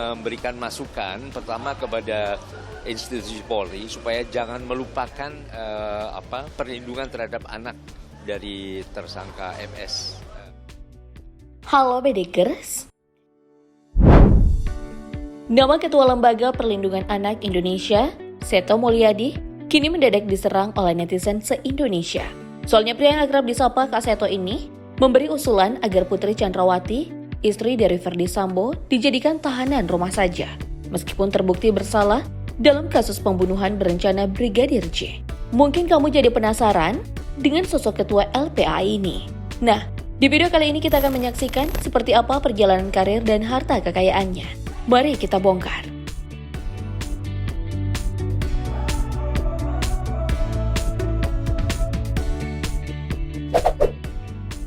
memberikan masukan pertama kepada institusi Polri supaya jangan melupakan perlindungan terhadap anak dari tersangka MS. Halo Bedekers. Nama Ketua Lembaga Perlindungan Anak Indonesia, Seto Mulyadi, kini mendadak diserang oleh netizen se-Indonesia. Soalnya pria yang akrab disapa Kak Seto ini memberi usulan agar Putri Chandrawati, istri dari Ferdy Sambo, dijadikan tahanan rumah saja, meskipun terbukti bersalah dalam kasus pembunuhan berencana Brigadir J. Mungkin kamu jadi penasaran dengan sosok ketua LPAI ini. Nah, di video kali ini kita akan menyaksikan seperti apa perjalanan karir dan harta kekayaannya. Mari kita bongkar.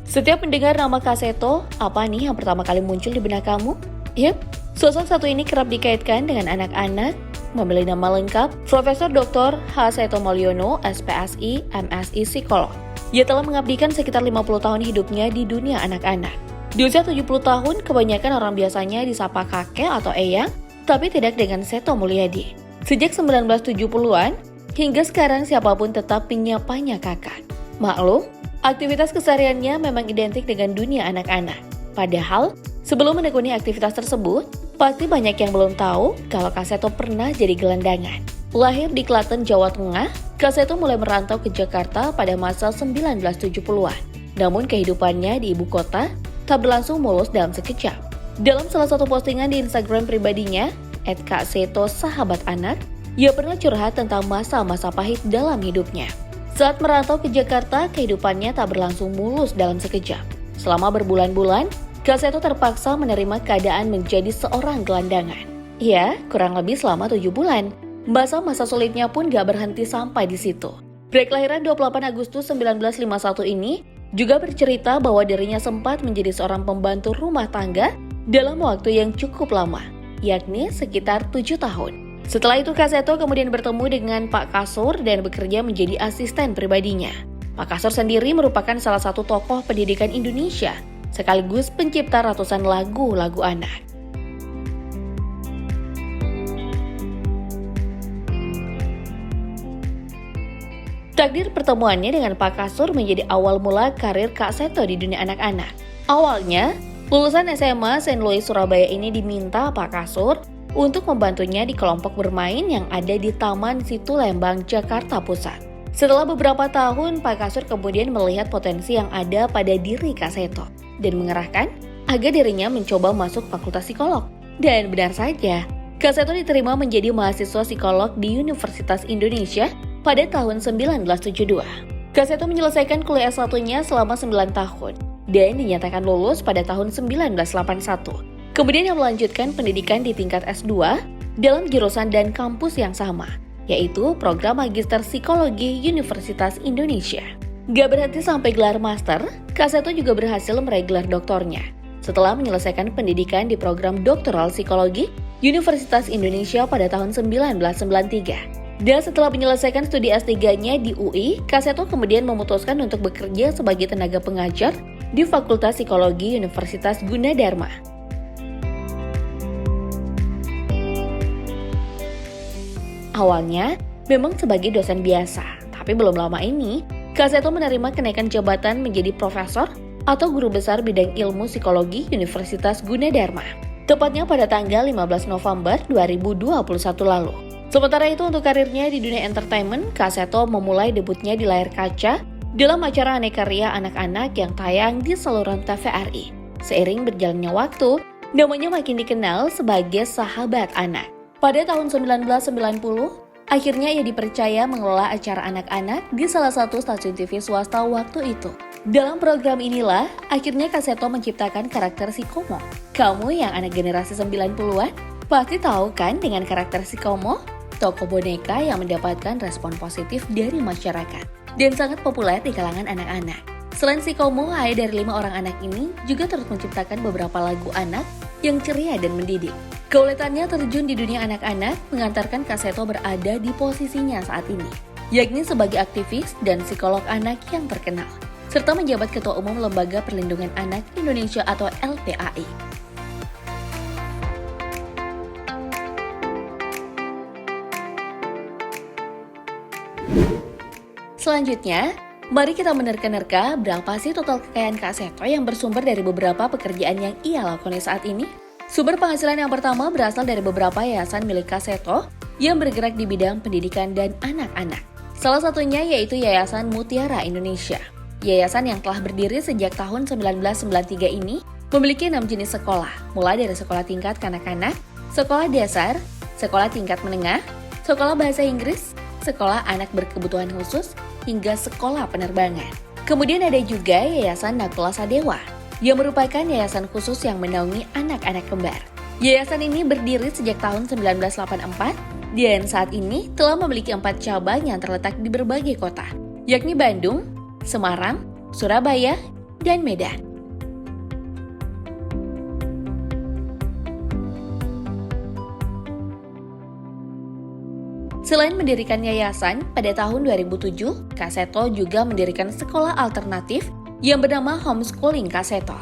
Setiap mendengar nama Kak Seto, apa nih yang pertama kali muncul di benak kamu? Yap, sosok satu ini kerap dikaitkan dengan anak-anak, memiliki nama lengkap Profesor Dr. H. Seto Mulyono, SPSI, MSI Psikolog. Ia telah mengabdikan sekitar 50 tahun hidupnya di dunia anak-anak. Di usia 70 tahun, kebanyakan orang biasanya disapa kakek atau eyang, tapi tidak dengan Seto Mulyadi. Sejak 1970-an, hingga sekarang siapapun tetap menyapanya kakak. Maklum, aktivitas kesehariannya memang identik dengan dunia anak-anak. Padahal, sebelum menekuni aktivitas tersebut, pasti banyak yang belum tahu kalau Kak Seto pernah jadi gelandangan. Lahir di Klaten, Jawa Tengah, Kak Seto mulai merantau ke Jakarta pada masa 1970-an. Namun kehidupannya di ibu kota tak berlangsung mulus dalam sekejap. Dalam salah satu postingan di Instagram pribadinya, @KakSetoSahabatAnak, ia pernah curhat tentang masa-masa pahit dalam hidupnya. Saat merantau ke Jakarta, kehidupannya tak berlangsung mulus dalam sekejap. Selama berbulan-bulan, Kak Seto terpaksa menerima keadaan menjadi seorang gelandangan. Ya, kurang lebih selama 7 bulan. Masa-masa sulitnya pun gak berhenti sampai di situ. Pria kelahiran 28 Agustus 1951 ini juga bercerita bahwa dirinya sempat menjadi seorang pembantu rumah tangga dalam waktu yang cukup lama, yakni sekitar 7 tahun. Setelah itu Kak Seto kemudian bertemu dengan Pak Kasur dan bekerja menjadi asisten pribadinya. Pak Kasur sendiri merupakan salah satu tokoh pendidikan Indonesia, sekaligus pencipta ratusan lagu-lagu anak. Takdir pertemuannya dengan Pak Kasur menjadi awal mula karir Kak Seto di dunia anak-anak. Awalnya, lulusan SMA St. Louis Surabaya ini diminta Pak Kasur untuk membantunya di kelompok bermain yang ada di Taman Situ Lembang, Jakarta Pusat. Setelah beberapa tahun, Pak Kasur kemudian melihat potensi yang ada pada diri Kak Seto dan mengerahkan agar dirinya mencoba masuk Fakultas Psikolog. Dan benar saja, Kak Seto diterima menjadi mahasiswa psikolog di Universitas Indonesia pada tahun 1972. Kak Seto menyelesaikan kuliah S1-nya selama 9 tahun dan dinyatakan lulus pada tahun 1981. Kemudian yang melanjutkan pendidikan di tingkat S2 dalam jurusan dan kampus yang sama, yaitu program Magister Psikologi Universitas Indonesia. Gak berhenti sampai gelar master, Kak Seto juga berhasil meraih gelar doktornya setelah menyelesaikan pendidikan di program Doktoral Psikologi Universitas Indonesia pada tahun 1993. Dan setelah menyelesaikan studi S3-nya di UI, Kak Seto kemudian memutuskan untuk bekerja sebagai tenaga pengajar di Fakultas Psikologi Universitas Gunadarma. Awalnya, memang sebagai dosen biasa, tapi belum lama ini, Kak Seto menerima kenaikan jabatan menjadi profesor atau guru besar bidang ilmu psikologi Universitas Gunadarma. Tepatnya pada tanggal 15 November 2021 lalu. Sementara itu untuk karirnya di dunia entertainment, Kak Seto memulai debutnya di layar kaca dalam acara aneka ria anak-anak yang tayang di saluran TVRI. Seiring berjalannya waktu, namanya makin dikenal sebagai sahabat anak. Pada tahun 1990, akhirnya ia dipercaya mengelola acara anak-anak di salah satu stasiun TV swasta waktu itu. Dalam program inilah, akhirnya Kak Seto menciptakan karakter si Komo. Kamu yang anak generasi 90-an, pasti tahu kan dengan karakter si Komo? Tokoh boneka yang mendapatkan respon positif dari masyarakat dan sangat populer di kalangan anak-anak. Selain si Komo, ayah dari 5 orang anak ini juga terus menciptakan beberapa lagu anak yang ceria dan mendidik. Keuletannya terjun di dunia anak-anak mengantarkan Kak Seto berada di posisinya saat ini, yakni sebagai aktivis dan psikolog anak yang terkenal, serta menjabat Ketua Umum Lembaga Perlindungan Anak Indonesia atau LPAI. Selanjutnya, mari kita menerka-nerka berapa sih total kekayaan Kak Seto yang bersumber dari beberapa pekerjaan yang ia lakoni saat ini. Sumber penghasilan yang pertama berasal dari beberapa yayasan milik Kak Seto yang bergerak di bidang pendidikan dan anak-anak. Salah satunya yaitu Yayasan Mutiara Indonesia. Yayasan yang telah berdiri sejak tahun 1993 ini memiliki 6 jenis sekolah, mulai dari sekolah tingkat kanak-kanak, sekolah dasar, sekolah tingkat menengah, sekolah bahasa Inggris, sekolah anak berkebutuhan khusus, hingga sekolah penerbangan. Kemudian ada juga Yayasan Nakula Sadewa, yang merupakan yayasan khusus yang menaungi anak-anak kembar. Yayasan ini berdiri sejak tahun 1984, dan saat ini telah memiliki 4 cabang yang terletak di berbagai kota, yakni Bandung, Semarang, Surabaya, dan Medan. Selain mendirikan yayasan, pada tahun 2007, Kak Seto juga mendirikan sekolah alternatif yang bernama Homeschooling Kak Seto.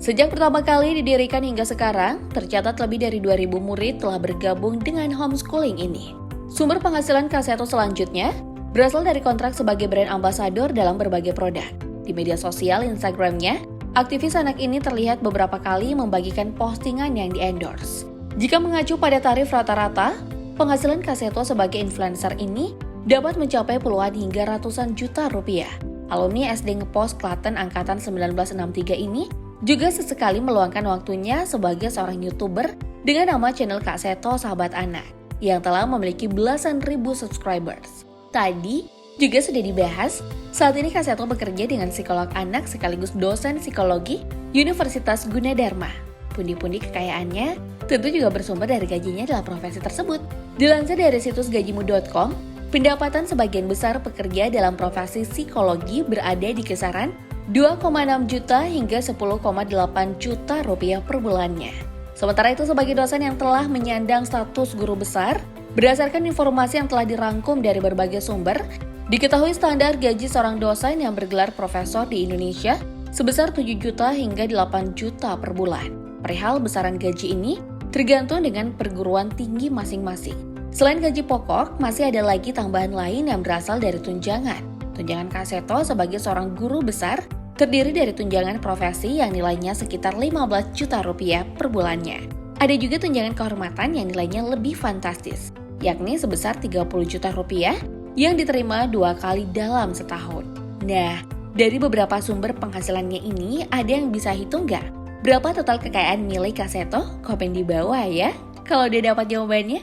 Sejak pertama kali didirikan hingga sekarang, tercatat lebih dari 2.000 murid telah bergabung dengan homeschooling ini. Sumber penghasilan Kak Seto selanjutnya berasal dari kontrak sebagai brand ambassador dalam berbagai produk. Di media sosial Instagramnya, aktivis anak ini terlihat beberapa kali membagikan postingan yang di-endorse. Jika mengacu pada tarif rata-rata, penghasilan Kak Seto sebagai influencer ini dapat mencapai puluhan hingga ratusan juta rupiah. Alumni SD Ngepost Klaten angkatan 1963 ini juga sesekali meluangkan waktunya sebagai seorang YouTuber dengan nama channel Kak Seto Sahabat Anak yang telah memiliki belasan ribu subscribers. Tadi juga sudah dibahas, saat ini Kak Seto bekerja dengan psikolog anak sekaligus dosen psikologi Universitas Gunadarma. Pundi-pundi kekayaannya tentu juga bersumber dari gajinya dalam profesi tersebut. Dilansir dari situs gajimu.com, pendapatan sebagian besar pekerja dalam profesi psikologi berada di kisaran 2,6 juta hingga 10,8 juta rupiah per bulannya. Sementara itu sebagai dosen yang telah menyandang status guru besar, berdasarkan informasi yang telah dirangkum dari berbagai sumber, diketahui standar gaji seorang dosen yang bergelar profesor di Indonesia sebesar 7 juta hingga 8 juta per bulan. Perihal besaran gaji ini tergantung dengan perguruan tinggi masing-masing. Selain gaji pokok, masih ada lagi tambahan lain yang berasal dari tunjangan. Tunjangan Kak Seto sebagai seorang guru besar terdiri dari tunjangan profesi yang nilainya sekitar 15 juta rupiah per bulannya. Ada juga tunjangan kehormatan yang nilainya lebih fantastis, yakni sebesar 30 juta rupiah yang diterima 2 kali dalam setahun. Nah, dari beberapa sumber penghasilannya ini, ada yang bisa hitung nggak? Berapa total kekayaan milik Kak Seto? Komen di bawah ya, kalau udah dapat jawabannya.